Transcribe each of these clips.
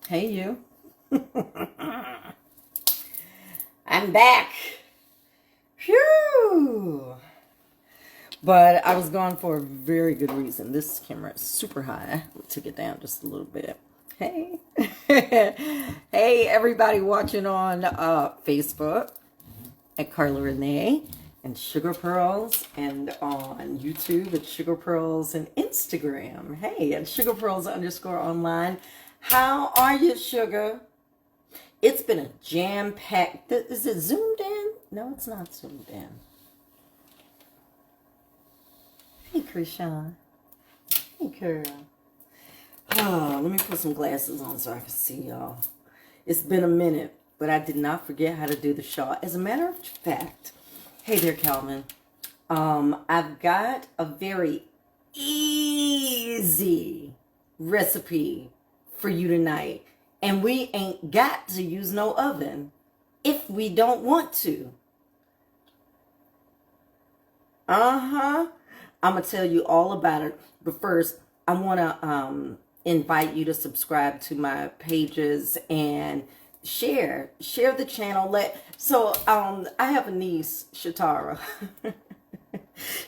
Hey, you. I'm back. Phew. But I was gone for a very good reason. This camera is super high. Let's take it down just a little bit. Hey. Hey, everybody watching on Facebook at Carla Renee and Sugar Pearls, and on YouTube at Sugar Pearls, and Instagram, hey, at Sugar Pearls _online. How are you, Sugar? It's been a jam-packed... Is it zoomed in? No, it's not zoomed in. Hey, Krishan. Hey, girl. Oh, let me put some glasses on so I can see y'all. It's been a minute, but I did not forget how to do the shawl. As a matter of fact, hey there, Calvin. I've got a very easy recipe for you tonight. And we ain't got to use no oven if we don't want to. I'm going to tell you all about it. But first, I want to invite you to subscribe to my pages and share the channel. I have a niece, Shatara.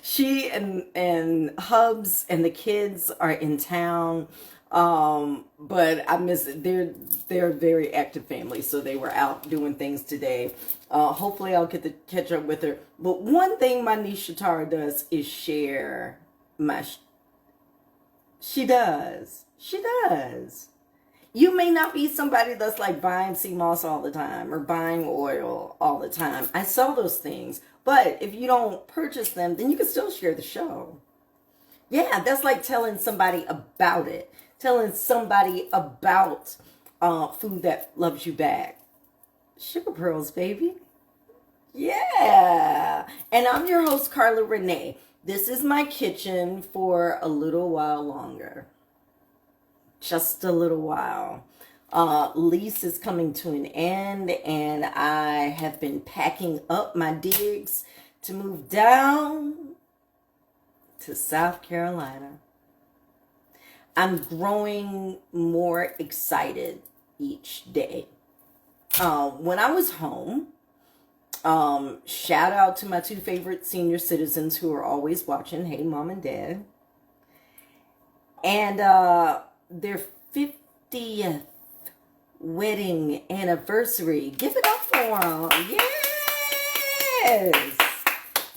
She and Hubs and the kids are in town. But I miss it. They're a very active family, so they were out doing things today. Hopefully I'll get to catch up with her. But one thing my niece Shatara does is share my... She does. You may not be somebody that's like buying sea moss all the time or buying oil all the time. I sell those things. But if you don't purchase them, then you can still share the show. Yeah, that's like telling somebody about it. Telling somebody about food that loves you back. Sugar Pearls, baby. Yeah. And I'm your host, Carla Renee. This is my kitchen for a little while longer. Just a little while. Lease is coming to an end, and I have been packing up my digs to move down to South Carolina. I'm growing more excited each day. When I was home, shout out to my two favorite senior citizens who are always watching. Hey, Mom and Dad. And their 50th wedding anniversary. Give it up for them. Yes!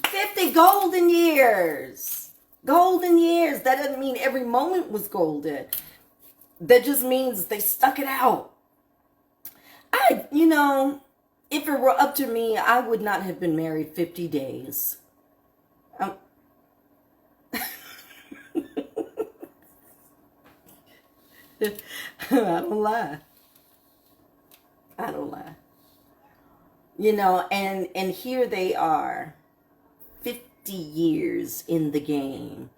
50 golden years. Golden years. That doesn't mean every moment was golden. That just means they stuck it out. If it were up to me, I would not have been married 50 days. I don't lie. And here they are. 50 years in the game.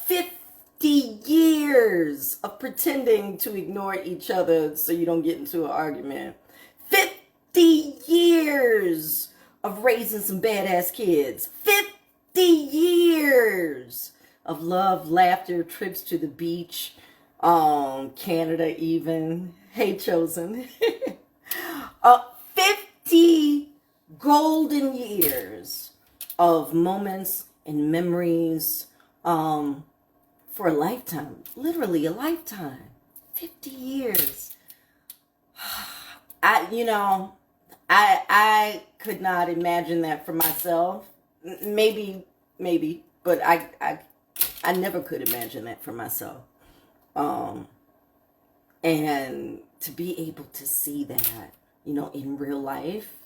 50 years of pretending to ignore each other so you don't get into an argument. 50 years of raising some badass kids. 50 years of love, laughter, trips to the beach, Canada even. Hey, Chosen. 50 golden years of moments and memories for a lifetime. Literally a lifetime. 50 years. I could not imagine that for myself. Maybe, but I never could imagine that for myself. And to be able to see that, in real life,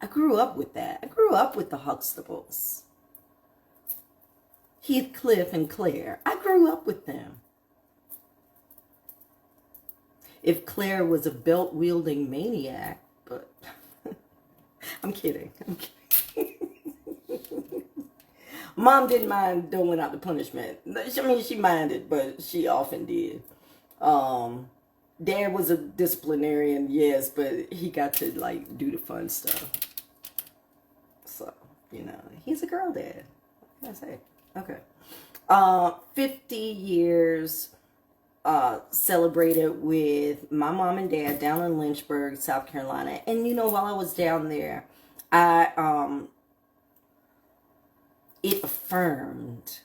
I grew up with that. I grew up with the Huxtables. Heathcliff and Claire. I grew up with them. If Claire was a belt-wielding maniac, but I'm kidding. Mom didn't mind doling out the punishment. I mean, she minded, but she often did. Dad was a disciplinarian, yes, but he got to, do the fun stuff. So, he's a girl dad. What can I say? Okay. 50 years celebrated with my mom and dad down in Lynchburg, South Carolina. And while I was down there, it affirmed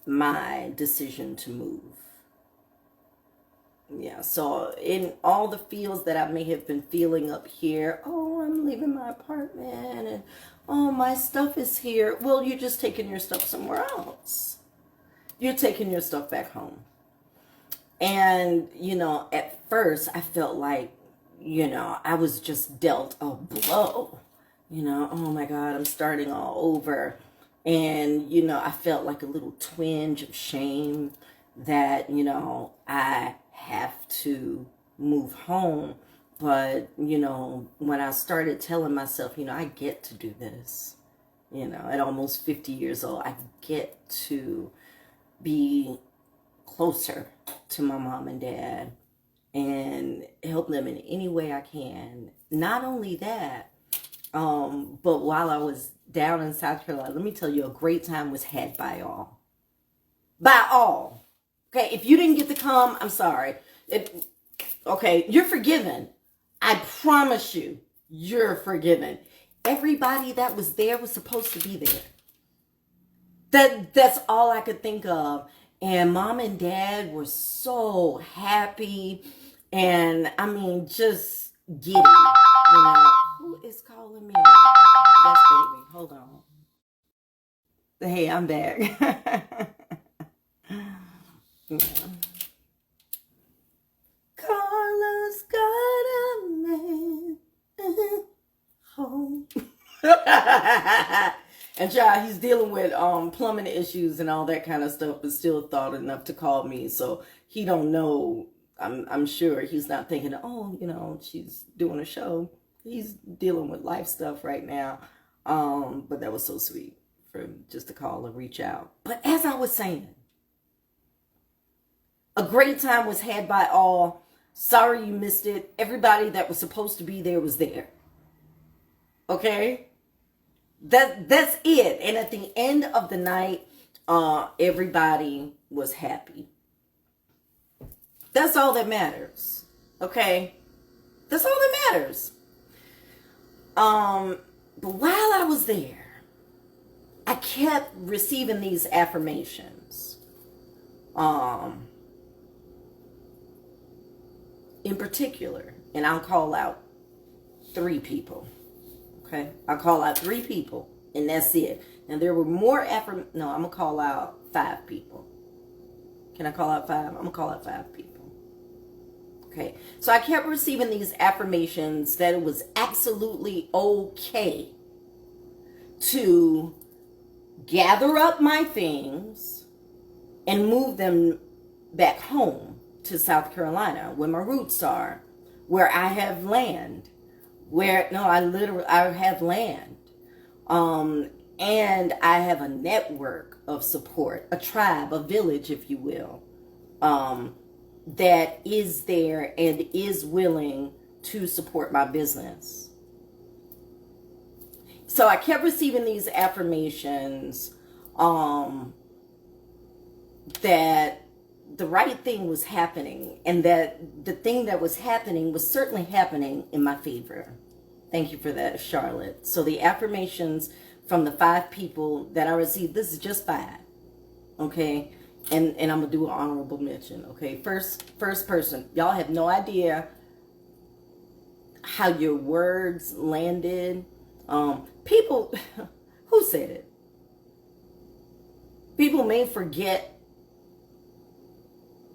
my decision to move. Yeah, so in all the feels that I may have been feeling up here, oh, I'm leaving my apartment, and oh, my stuff is here. Well, you're just taking your stuff somewhere else. You're taking your stuff back home. And, at first I felt like, I was just dealt a blow. Oh my God, I'm starting all over. And, I felt like a little twinge of shame that, I have to move home. But, when I started telling myself, I get to do this, at almost 50 years old, I get to be closer to my mom and dad and help them in any way I can. Not only that, but while I was down in South Carolina, let me tell you, a great time was had by all. By all. Okay, if you didn't get to come, I'm sorry. Okay, you're forgiven. I promise you, you're forgiven. Everybody that was there was supposed to be there. That's all I could think of. And mom and dad were so happy. And I mean, just giddy. Who is calling me? That's baby. Hold on. Hey, I'm back. Yeah. Carlos got a man home. And child, he's dealing with plumbing issues and all that kind of stuff, but still thought enough to call me. So he don't know. I'm sure he's not thinking, oh, she's doing a show. He's dealing with life stuff right now. But that was so sweet for him just to call and reach out. But as I was saying, a great time was had by all. Sorry you missed it. Everybody that was supposed to be there was there. Okay? That's it. And at the end of the night, everybody was happy. That's all that matters. Okay? That's all that matters. But while I was there, I kept receiving these affirmations. In particular, and I'll call out 3 people. Okay, I'll call out 3 people, and that's it. And there were more I'm gonna call out 5 people. Can I call out 5? I'm gonna call out 5 people. Okay, so I kept receiving these affirmations that it was absolutely okay to gather up my things and move them back home to South Carolina, where my roots are, where I have land. I have land. And I have a network of support, a tribe, a village, if you will, that is there and is willing to support my business. So I kept receiving these affirmations, that the right thing was happening, and that the thing that was happening was certainly happening in my favor. Thank you for that, Charlotte. So the affirmations from the 5 people that I received, this is just 5, okay? And I'm going to do an honorable mention, okay? First person, y'all have no idea how your words landed. People, who said it? People may forget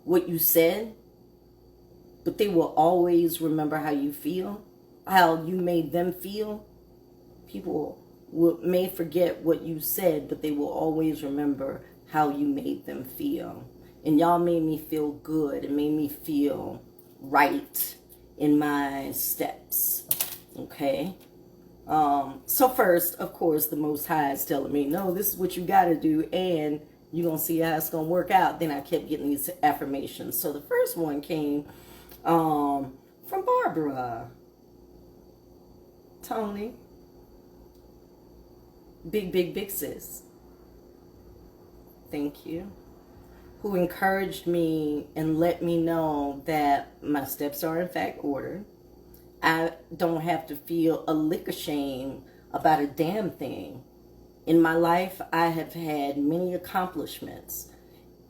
what you said, but they will always remember how you feel, how you made them feel. People may forget what you said, but they will always remember how you made them feel. And y'all made me feel good. It made me feel right in my steps. Okay? So first, of course, the Most High is telling me, no, this is what you got to do, and you're going to see how it's going to work out. Then I kept getting these affirmations. So the first one came from Barbara. Tony. Big sis. Thank you. who encouraged me and let me know that my steps are in fact ordered. I don't have to feel a lick of shame about a damn thing. In my life, I have had many accomplishments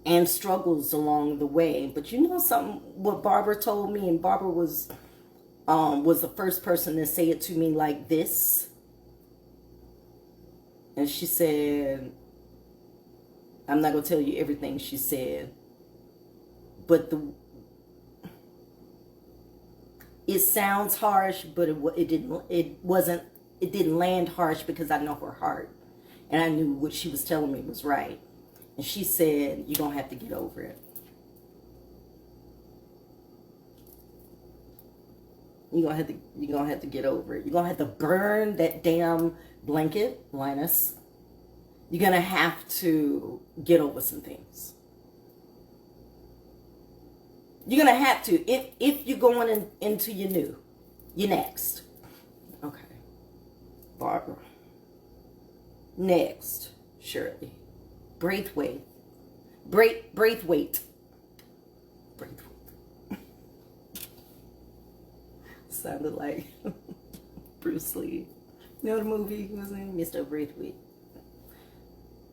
and struggles along the way. But you know something, what Barbara told me, and Barbara was the first person to say it to me like this. And she said, I'm not going to tell you everything she said, but it sounds harsh, but it didn't land harsh because I know her heart. And I knew what she was telling me was right. And she said, you're going to have to get over it. You're going to have to get over it. You're going to have to burn that damn blanket, Linus. You're going to have to get over some things. You're going to have to. If you're going into your new, you're next. Okay. Barbara. Next, Shirley. Braithwaite. Braithwaite. Sounded like Bruce Lee. You know the movie he was in? Mr. Braithwaite.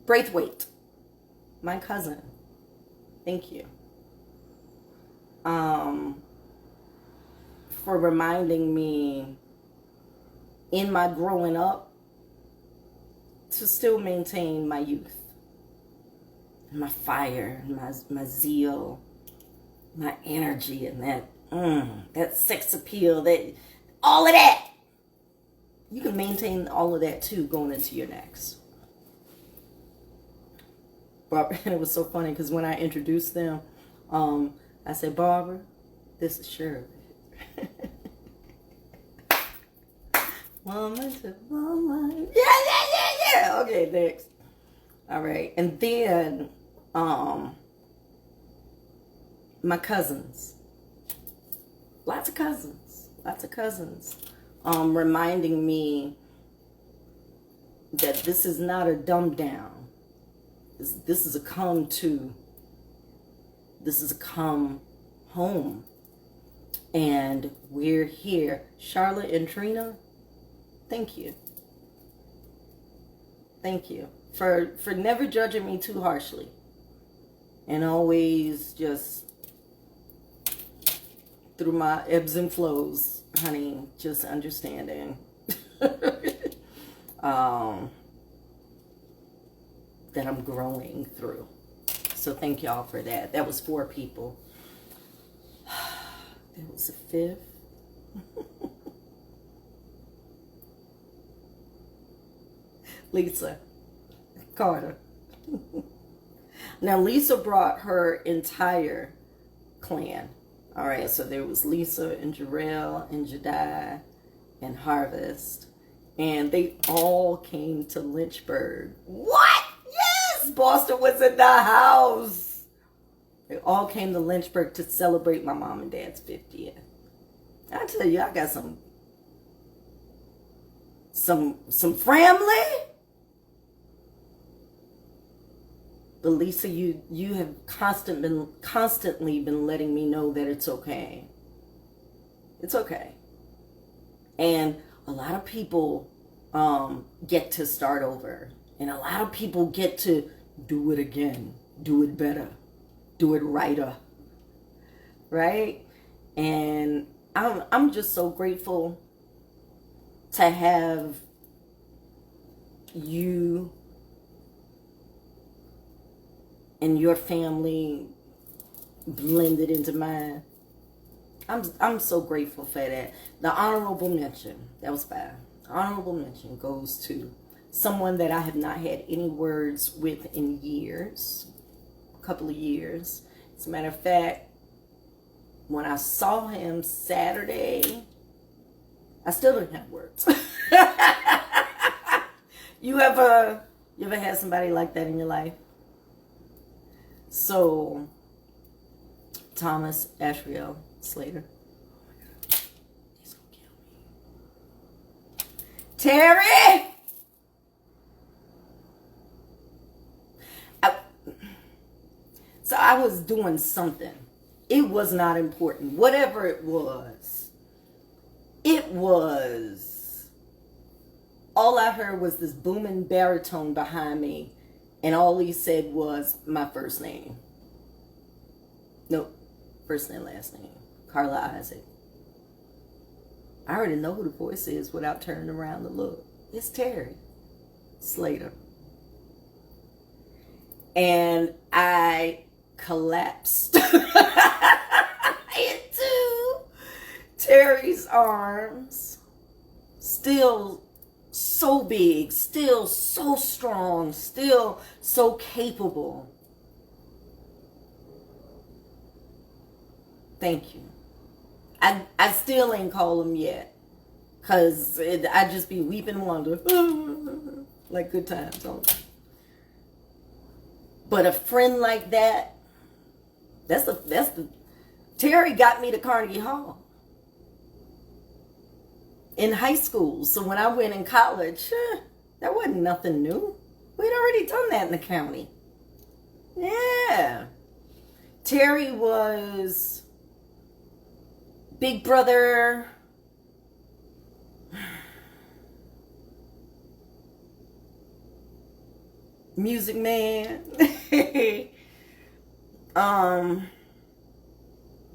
Braithwaite. My cousin. Thank you. For reminding me in my growing up to still maintain my youth, my fire, my zeal, my energy, and that sex appeal, that all of that. You can maintain all of that too going into your next. Barbara, and it was so funny because when I introduced them, I said, Barbara, this is Shirley. Woman to woman. Yeah. Okay, next. All right. And then my cousins. Lots of cousins. Reminding me that this is not a dumb down. This is a come to. This is a come home. And we're here. Charlotte and Trina, thank you. Thank you for never judging me too harshly. And always just through my ebbs and flows, honey, just understanding that I'm growing through. So thank y'all for that. That was 4 people. There was a 5th. Lisa Carter. Now Lisa brought her entire clan. All right, so there was Lisa and Jarrell and Jedi and Harvest, and they all came to Lynchburg. What? Yes, Boston was in the house. They all came to Lynchburg to celebrate my mom and dad's 50th. I tell you, I got some family. But Lisa, you have constantly been letting me know that it's okay. It's okay. And a lot of people get to start over. And a lot of people get to do it again. Do it better. Do it righter. Right? And I'm just so grateful to have you and your family blended into mine. I'm so grateful for that. The honorable mention, that was 5. Honorable mention goes to someone that I have not had any words with in years, a couple of years. As a matter of fact, when I saw him Saturday, I still didn't have words. You ever had somebody like that in your life? So, Thomas Ashriel Slater. Oh my God, he's gonna kill me. Terry! So I was doing something. It was not important. Whatever it was, all I heard was this booming baritone behind me, and all he said was my first name. Nope, first name, last name. Carla Isaac. I already know who the voice is without turning around to look. It's Terry Slater. And I collapsed into Terry's arms. Still so big, still so strong, still so capable. Thank you. I still ain't call him yet, because I just be weeping wonder. Like good times. But a friend like that, that's the Terry got me to Carnegie Hall in high school. So when I went in college, that wasn't nothing new. We'd already done that in the county. Yeah. Terry was Big Brother. Music man.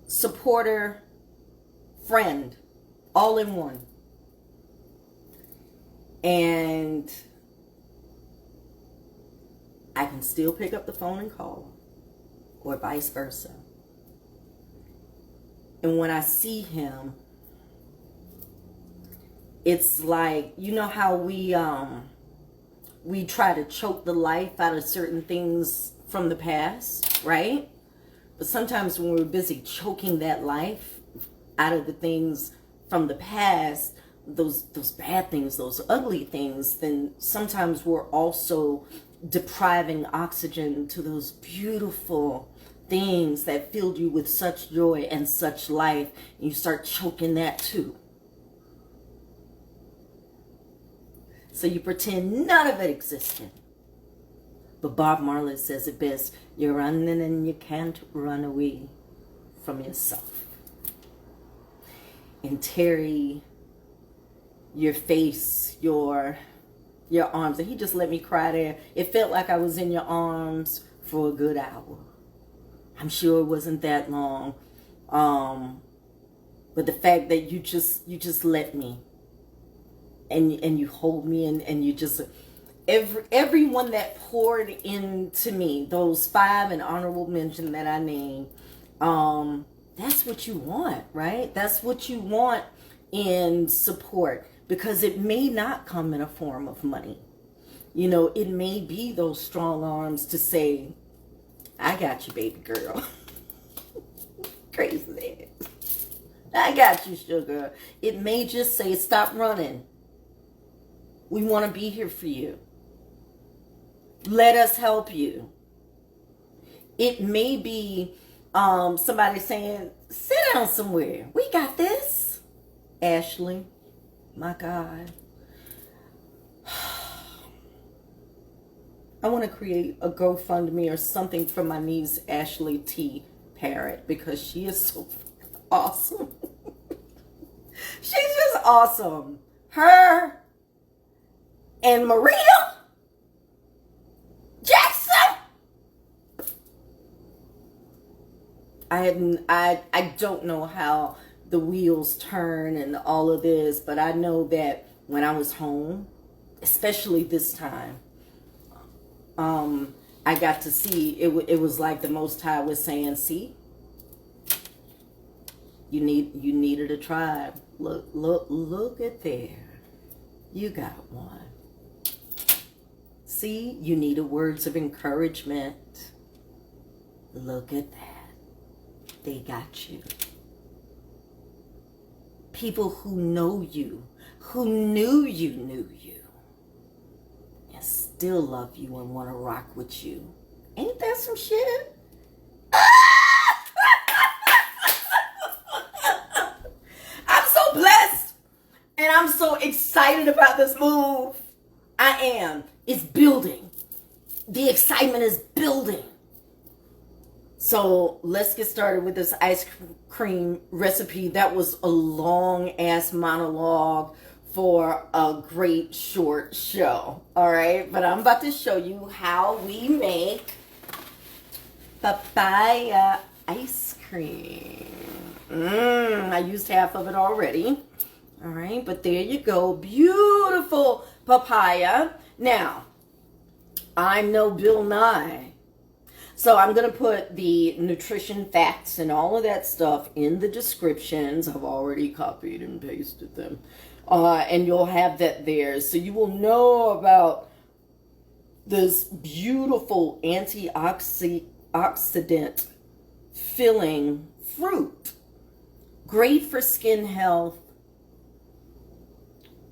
Supporter, friend, all in one. And I can still pick up the phone and call, or vice versa. And when I see him, it's like, you know how we try to choke the life out of certain things from the past, right? But sometimes when we're busy choking that life out of the things from the past, those bad things, those ugly things, then sometimes we're also depriving oxygen to those beautiful things that filled you with such joy and such life, and you start choking that too. So you pretend none of it existed. But Bob Marley says it best: you're running and you can't run away from yourself. And Terry, your face, your arms, and he just let me cry there. It felt like I was in your arms for a good hour. I'm sure it wasn't that long. But the fact that you just let me, and you hold me, and you just, everyone that poured into me, those 5 and honorable mention that I named, that's what you want, right? That's what you want in support, because it may not come in a form of money. You know, it may be those strong arms to say, I got you, baby girl. Crazy. I got you, sugar. It may just say, stop running. We want to be here for you. Let us help you. It may be somebody saying, sit down somewhere. We got this. Ashley, my God. I want to create a GoFundMe or something for my niece, Ashley T. Parrott, because she is so awesome. She's just awesome. Her and Maria Jackson. I don't know how the wheels turn and all of this, but I know that when I was home, especially this time, I got to see, it was like the Most High was saying, see, you needed a tribe. Look at there. You got one. See, you needed words of encouragement. Look at that. They got you. People who know you, who knew you, and still love you and want to rock with you. Ain't that some shit? I'm so blessed, and I'm so excited about this move. I am. It's building. The excitement is building. So let's get started with this ice cream recipe. That was a long ass monologue for a great short show. All right, but I'm about to show you how we make papaya ice cream. I used half of it already. All right, but there you go. Beautiful papaya. Now, I'm no Bill Nye. So I'm going to put the nutrition facts and all of that stuff in the descriptions. I've already copied and pasted them. And you'll have that there. So you will know about this beautiful antioxidant filling fruit. Great for skin health.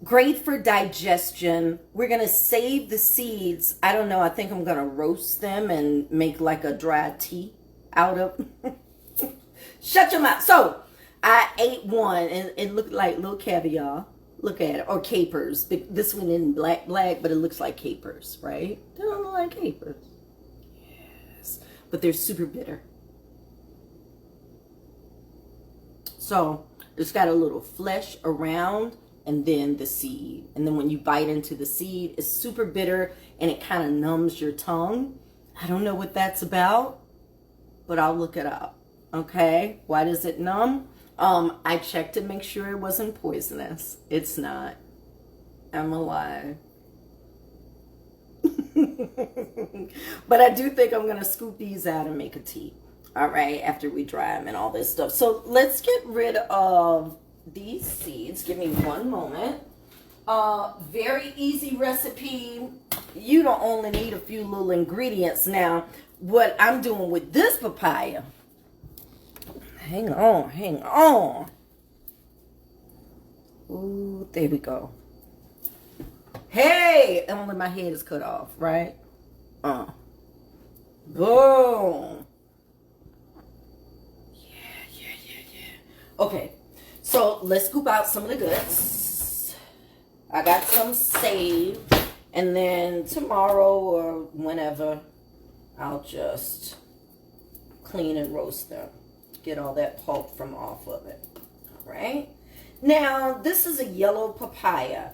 Great for digestion. We're going to save the seeds. I don't know. I think I'm going to roast them and make like a dry tea out of. Shut your mouth. So I ate one and it looked like little caviar. Look at it. Or capers. This one isn't black, but it looks like capers, right? They don't look like capers. Yes. But they're super bitter. So it's got a little flesh around and then the seed. And then when you bite into the seed, it's super bitter and it kind of numbs your tongue. I don't know what that's about, but I'll look it up. Okay? Why does it numb? I checked to make sure it wasn't poisonous. It's not. I'm alive. But I do think I'm going to scoop these out and make a tea. All right, after we dry them and all this stuff. So let's get rid of these seeds. Give me one moment. Very easy recipe. You don't only need a few little ingredients. Now, what I'm doing with this papaya, hang on. Ooh, there we go. Hey, only my head is cut off, right? Boom. Yeah. Okay. So let's scoop out some of the goods. I got some saved. And then tomorrow or whenever, I'll just clean and roast them. Get all that pulp from off of it. All right. Now, this is a yellow papaya,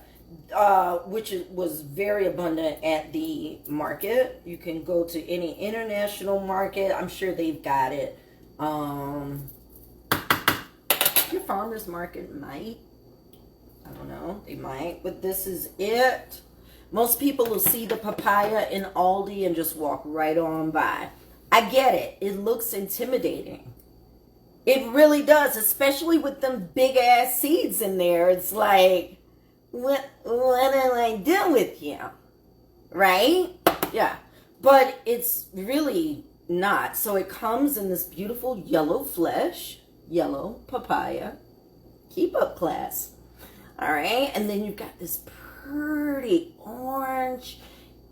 which was very abundant at the market. You can go to any international market. I'm sure they've got it. Your farmer's market might. I don't know. They might. But this is it. Most people will see the papaya in Aldi and just walk right on by. I get it. It looks intimidating. It really does. Especially with them big ass seeds in there. It's like, what do I do with you? Right? Yeah. But it's really not. So it comes in this beautiful yellow flesh. Yellow papaya. Keep up, class. All right. And then you've got this pretty orange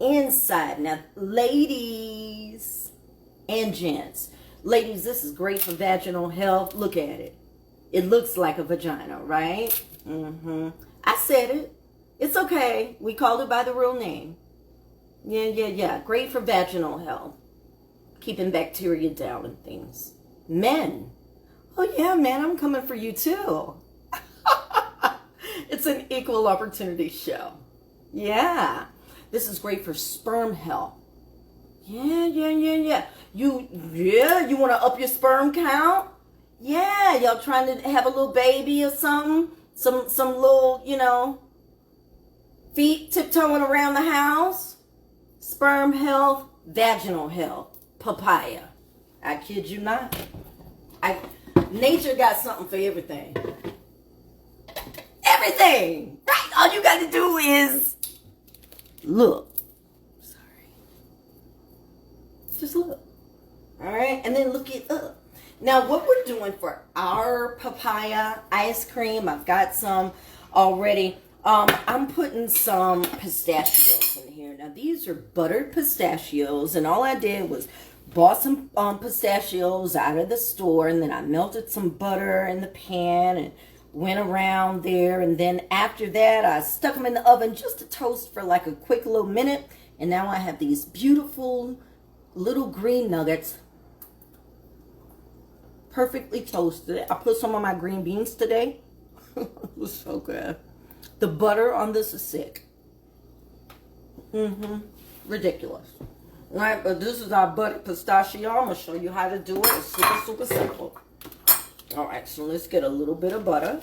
inside. Now, ladies and gents. Ladies, this is great for vaginal health. Look at it. It looks like a vagina, right? I said it. It's okay. We called it by the real name. Yeah. Great for vaginal health. Keeping bacteria down and things. Men. Oh, yeah, man, I'm coming for you, too. It's an equal opportunity show. Yeah. This is great for sperm health. Yeah. You want to up your sperm count? Yeah, y'all trying to have a little baby or something? Some little, feet tiptoeing around the house? Sperm health, vaginal health, papaya. I kid you not. Nature got something for everything. Everything! Right? All you got to do is look. Sorry. Just look. Alright? And then look it up. Now, what we're doing for our papaya ice cream, I've got some already. I'm putting some pistachios in here. Now, these are buttered pistachios, and all I did was bought some pistachios out of the store, and then I melted some butter in the pan and went around there. And then after that, I stuck them in the oven just to toast for like a quick little minute. And now I have these beautiful little green nuggets perfectly toasted. I put some of my green beans today. It was so good. The butter on this is sick. Ridiculous. Right, but this is our buttered pistachio. I'm going to show you how to do it. It's super, super simple. All right, so let's get a little bit of butter.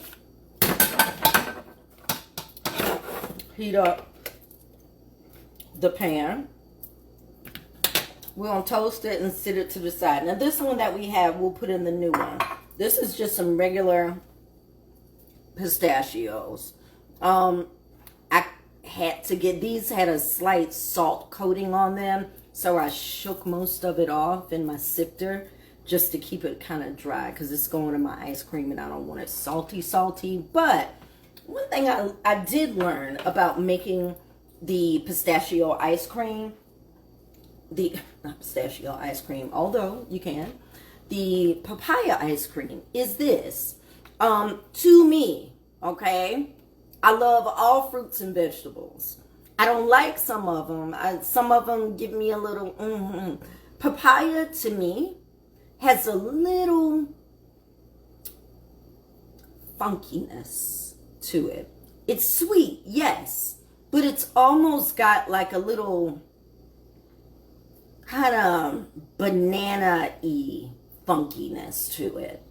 Heat up the pan. We're going to toast it and sit it to the side. Now, this one that we have, we'll put in the new one. This is just some regular pistachios. I had to get, these had a slight salt coating on them, so I shook most of it off in my sifter just to keep it kind of dry, because it's going in my ice cream and I don't want it salty. But one thing I did learn about making the pistachio ice cream, not pistachio ice cream, although you can, the papaya ice cream is this. To me, okay, I love all fruits and vegetables. I don't like some of them. Some of them give me a little, Papaya, to me, has a little funkiness to it. It's sweet, yes, but it's almost got like a little kind of banana-y funkiness to it.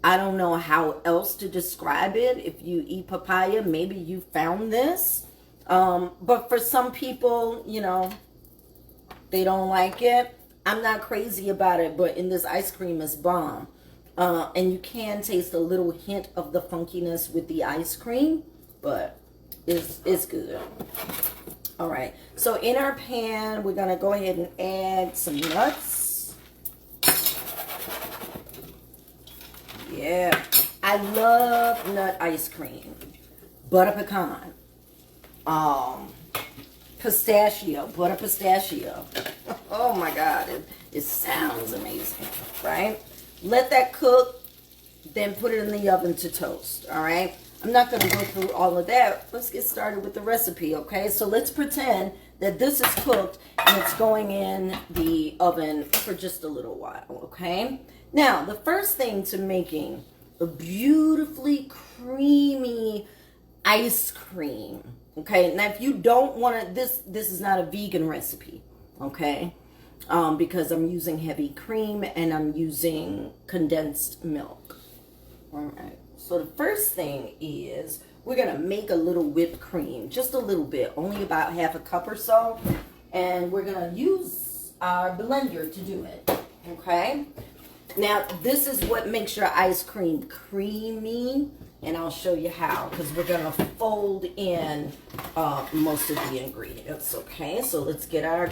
I don't know how else to describe it. If you eat papaya, maybe you found this. But for some people, you know, they don't like it. I'm not crazy about it, but in this ice cream is bomb. And you can taste a little hint of the funkiness with the ice cream, but it's good. All right, so in our pan, we're gonna go ahead and add some nuts. Yeah, I love nut ice cream. Butter pecan. Pistachio, butter pistachio. Oh my God, it sounds amazing, right? Let that cook, then put it in the oven to toast, all right? I'm not gonna go through all of that. Let's get started with the recipe, okay? So let's pretend that this is cooked and it's going in the oven for just a little while, okay? Now, the first thing to making a beautifully creamy ice cream, okay? Now, if you don't want to, this is not a vegan recipe, okay? Because I'm using heavy cream and I'm using condensed milk. All right. So the first thing is we're going to make a little whipped cream, just a little bit, only about half a cup or so. And we're going to use our blender to do it, okay? Now, this is what makes your ice cream creamy, and I'll show you how, because we're going to fold in most of the ingredients, okay? So let's get our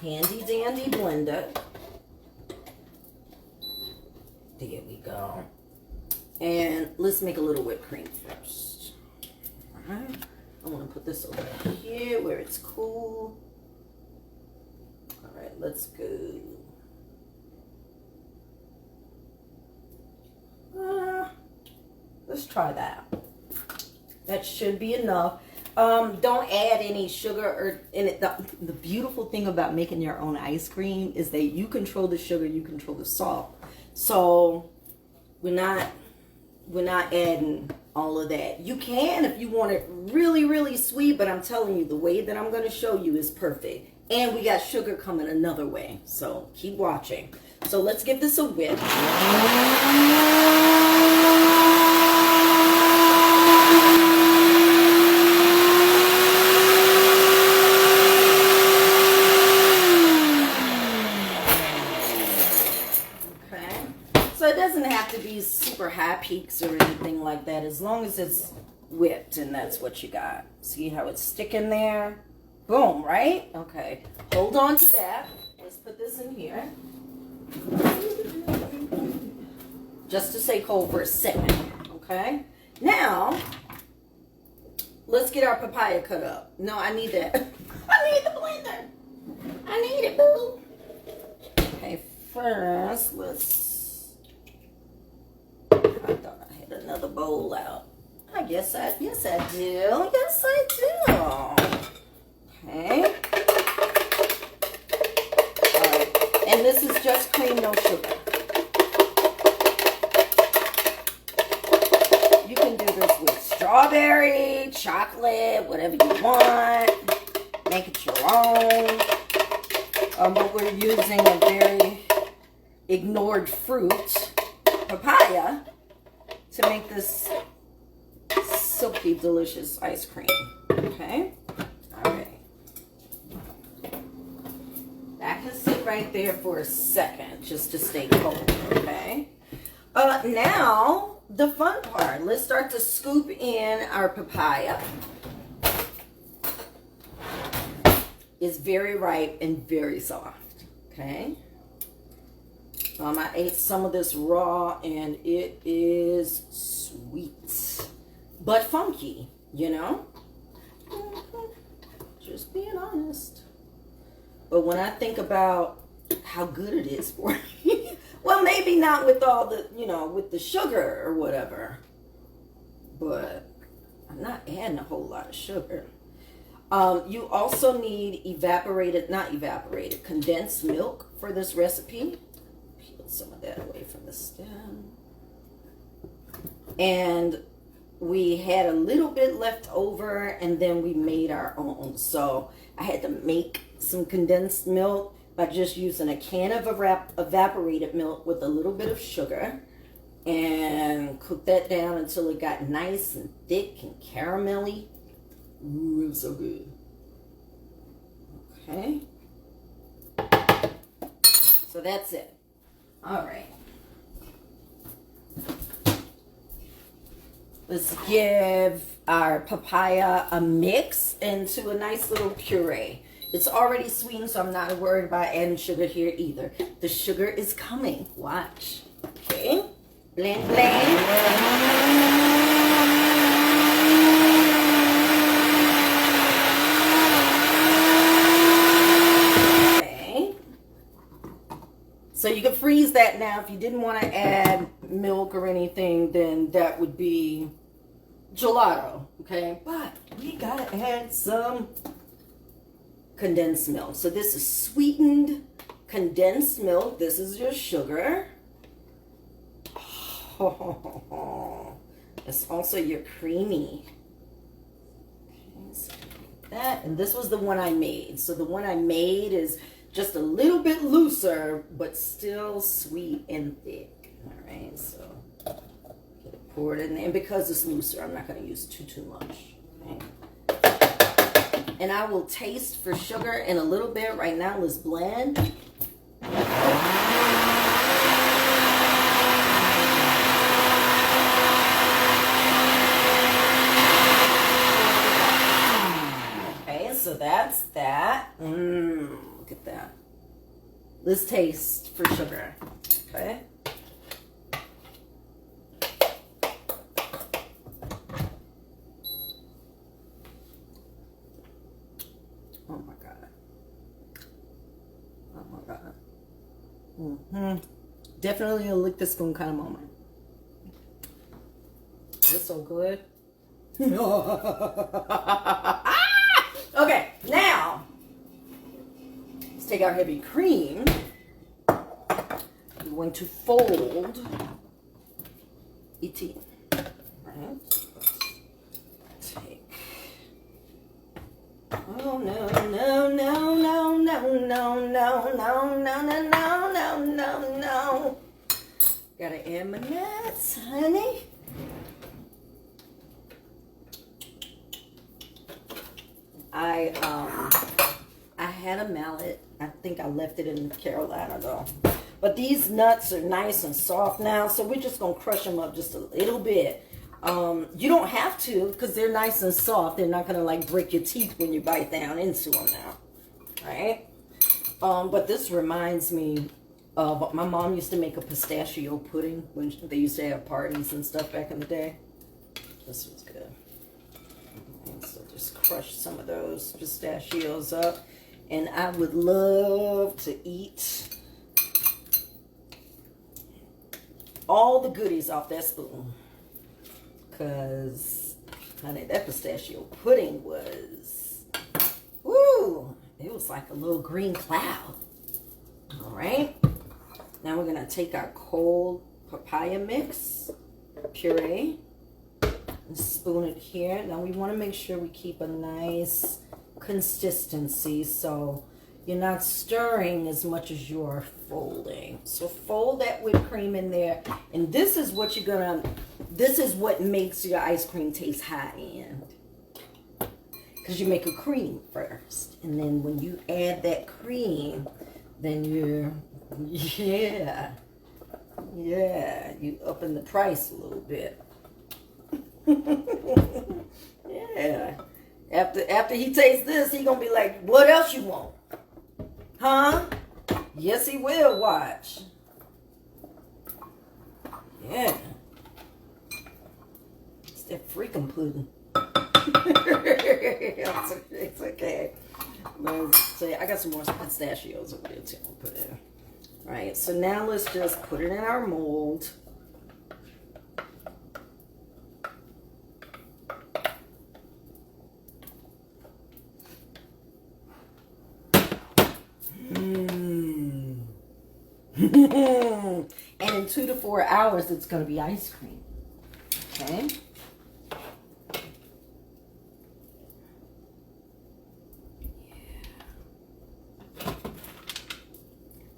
handy dandy blender. There we go. And let's make a little whipped cream first. All right. I want to put this over here where it's cool. All right, let's go. Let's try that. That should be enough. Don't add any sugar or in it. The beautiful thing about making your own ice cream is that you control the sugar, you control the salt. So we're not adding all of that. You can if you want it really, really sweet, but I'm telling you, the way that I'm going to show you is perfect. And we got sugar coming another way, so keep watching. So let's give this a whip. So it doesn't have to be super high peaks or anything like that, as long as it's whipped, and that's what you got. See how it's sticking there? Boom, right? Okay, hold on to that. Let's put this in here. Just to stay cold for a second, okay? Now, let's get our papaya cut up. No, I need that. I need the blender. I need it, boo. Okay, first, let's... I thought I had another bowl out. Yes, I do. Yes, I do. Okay. All right. And this is just cream, no sugar. strawberry, chocolate, whatever you want. Make it your own. But we're using a very ignored fruit, papaya, to make this silky, delicious ice cream. Okay? All right. That can sit right there for a second just to stay cold. Okay? Now, the fun part. Let's start to scoop in our papaya. It's very ripe and very soft. Okay? I ate some of this raw and it is sweet, but funky, you know? Just being honest. But when I think about how good it is for me, well, maybe not with all the, you know, with the sugar or whatever, but I'm not adding a whole lot of sugar. You also need condensed milk for this recipe. Peel some of that away from the stem. And we had a little bit left over, and then we made our own. So I had to make some condensed milk by just using a can of evaporated milk with a little bit of sugar, and cook that down until it got nice and thick and caramelly. Ooh, it was so good. Okay. So that's it. All right. Let's give our papaya a mix into a nice little puree. It's already sweetened, so I'm not worried about adding sugar here either. The sugar is coming. Watch. Okay. Blend, blend. So you can freeze that now. If you didn't want to add milk or anything, then that would be gelato, okay? But we gotta add some condensed milk. So this is sweetened condensed milk. This is your sugar. Oh, it's also your creamy. Okay, so that, and this was the one I made. So the one I made is just a little bit looser, but still sweet and thick. All right, so pour it in there. And because it's looser, I'm not going to use too much. Okay. And I will taste for sugar in a little bit. Right now, let's blend. Okay, so that's that. Look at that. Let's taste for sugar. Okay. Oh my God. Oh my God. Definitely a lick the spoon kind of moment. It's so good. Okay, now let's take our heavy cream. I'm going to fold it. Right. Take. Oh no, no, no, no, no, no, no, no, no, no, no, no, no. Gotta add my nuts, honey. I had a mallet. I think I left it in Carolina though. But these nuts are nice and soft now, so we're just gonna crush them up just a little bit. You don't have to, because they're nice and soft. They're not gonna like break your teeth when you bite down into them now, right? But this reminds me of my mom used to make a pistachio pudding when they used to have parties and stuff back in the day. This was good. So just crush some of those pistachios up. And I would love to eat all the goodies off that spoon. Because, honey, that pistachio pudding was, woo, it was like a little green cloud. All right. Now we're going to take our cold papaya mix, puree. Spoon it here. Now we want to make sure we keep a nice consistency, so you're not stirring as much as you're folding. So fold that whipped cream in there, and this is what this is what makes your ice cream taste high end. Because you make a cream first, and then when you add that cream, then you upping the price a little bit. Yeah. After he tastes this, he gonna be like, what else you want? Huh? Yes, he will. Watch. Yeah. It's that freaking pudding. It's okay. So I got some more pistachios over there too. I'll put in. All right. So now let's just put it in our mold. And in 2 to 4 hours, it's going to be ice cream. Okay.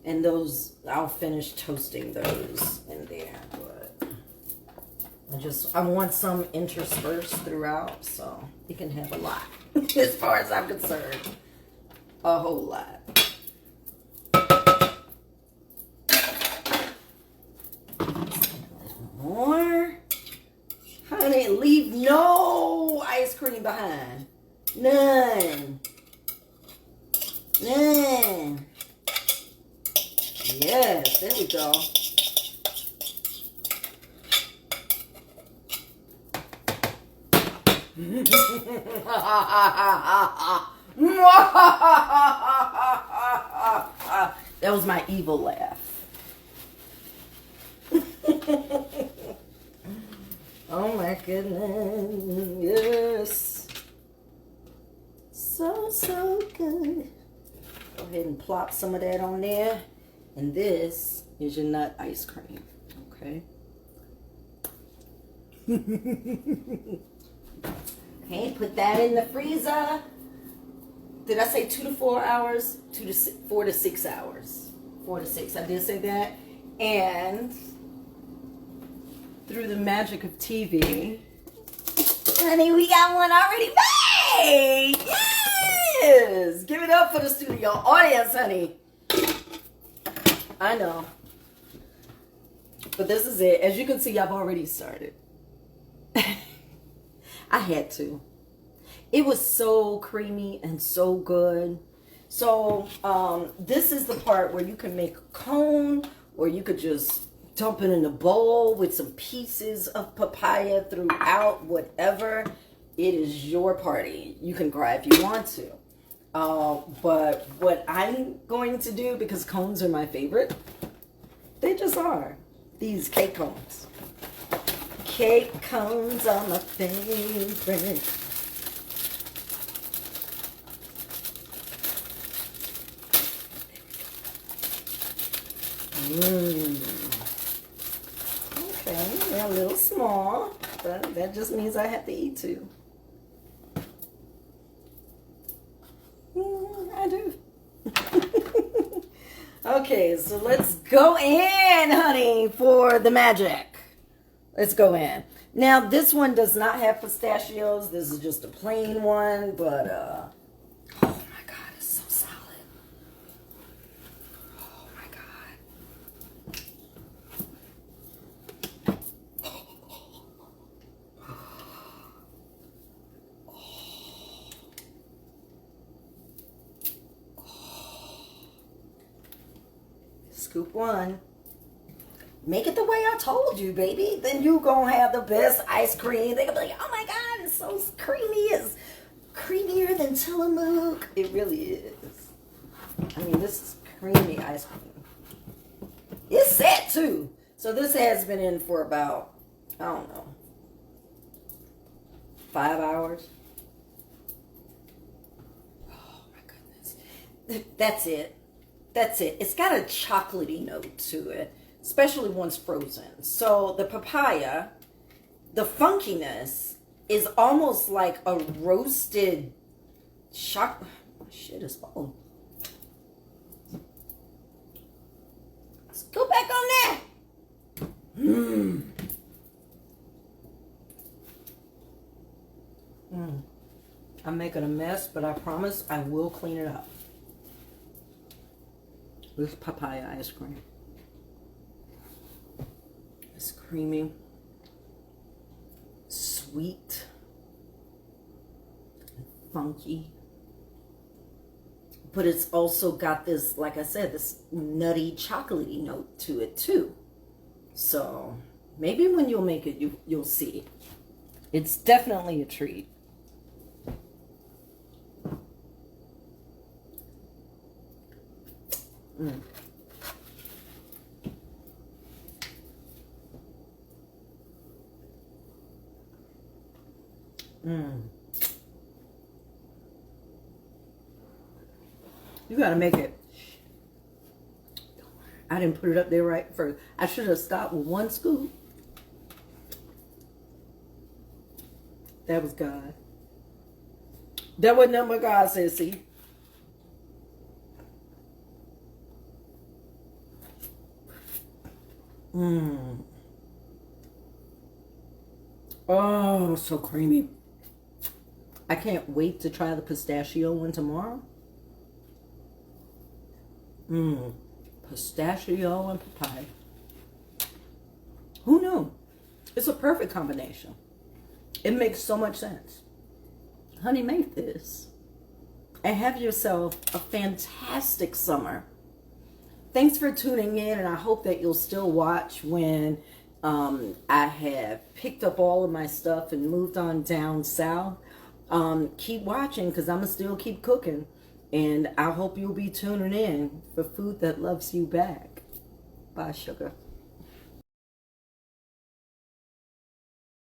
And those, I'll finish toasting those in there, but I want some interspersed throughout, so you can have a lot. As far as I'm concerned, a whole lot. More. Honey, leave no ice cream behind. None. None. Yes, there we go. That was my evil laugh. Oh my goodness. Yes. So good. Go ahead and plop some of that on there. And this is your nut ice cream. Okay. Okay, put that in the freezer. Did I say 2 to 4 hours? 4 to 6 hours. 4 to 6. I did say that. And through the magic of TV, honey, we got one already made. Yes! Give it up for the studio audience, honey. I know. But this is it. As you can see, I've already started. I had to. It was so creamy and so good. So this is the part where you can make a cone, or you could just dump it in a bowl with some pieces of papaya throughout, whatever. It is your party. You can cry if you want to. But what I'm going to do, because cones are my favorite, they just are. These cake cones. Cake cones are my favorite. Okay, they're a little small, but that just means I have to eat too. I do. Okay, so let's go in, honey, for the magic. Let's go in. Now, this one does not have pistachios. This is just a plain one, but, oh my God, it's so solid. Oh my God. Scoop one. Make it the way I told you, baby. Then you gonna have the best ice cream. They gonna be like, oh my God, it's so creamy. It's creamier than Tillamook. It really is. I mean, this is creamy ice cream. It's set too. So this has been in for about, I don't know, 5 hours. Oh my goodness. That's it. That's it. It's got a chocolatey note to it, especially once frozen. So the papaya, the funkiness is almost like a roasted chocolate. Shit is falling. Let's go back on that. I'm making a mess, but I promise I will clean it up. This papaya ice cream. It's creamy, sweet, funky. But it's also got this, like I said, this nutty, chocolatey note to it too. So maybe when you'll make it, you'll see. It's definitely a treat. You gotta make it. I didn't put it up there right first. I should have stopped with one scoop. That was God. That wasn't nothing but God said, see? Oh, so creamy. I can't wait to try the pistachio one tomorrow. Pistachio and papaya. Who knew? It's a perfect combination. It makes so much sense. Honey, make this. And have yourself a fantastic summer. Thanks for tuning in, and I hope that you'll still watch when I have picked up all of my stuff and moved on down south. Keep watching, because I'm going to still keep cooking. And I hope you'll be tuning in for food that loves you back. Bye, sugar.